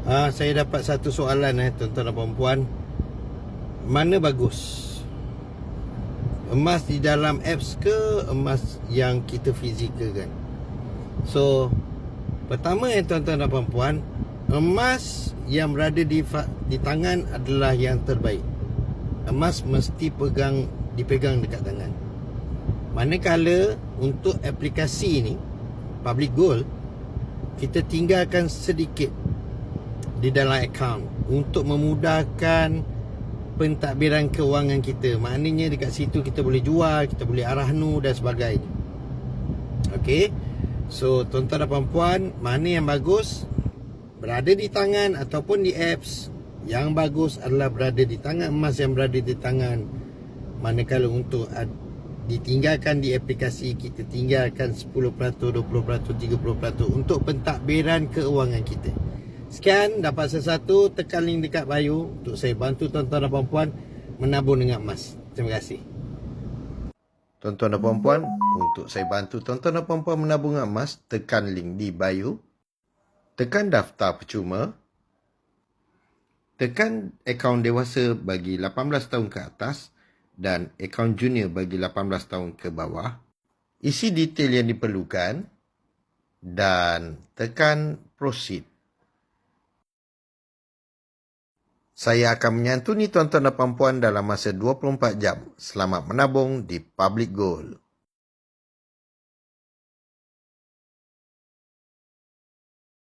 Saya dapat satu soalan tuan-tuan dan puan. Mana bagus? Emas di dalam apps ke emas yang kita fizikalkan? So, pertama tuan-tuan dan puan, emas yang berada di tangan adalah yang terbaik. Emas mesti dipegang dekat tangan. Manakala untuk aplikasi ni, public gold, kita tinggalkan sedikit di dalam akaun untuk memudahkan pentadbiran kewangan kita. Maknanya dekat situ kita boleh jual, kita boleh arahnu dan sebagainya. Okey. So tuan-tuan dan puan, mana yang bagus? Berada di tangan ataupun di apps. Yang bagus adalah berada di tangan. Emas yang berada di tangan. Manakala untuk ditinggalkan di aplikasi, kita tinggalkan 10%, 20%, 30% untuk pentadbiran keuangan kita. Sekian, dapat sesuatu, tekan link dekat bio untuk saya bantu tuan-tuan dan puan-puan menabung dengan emas. Terima kasih. Tuan-tuan dan puan-puan, untuk saya bantu tuan-tuan dan puan-puan menabung dengan emas, tekan link di bio. Tekan daftar percuma. Tekan akaun dewasa bagi 18 tahun ke atas dan akaun junior bagi 18 tahun ke bawah. Isi detail yang diperlukan dan tekan proceed. Saya akan menyantuni tuan-tuan dan puan-puan dalam masa 24 jam. Selamat menabung di Public Gold.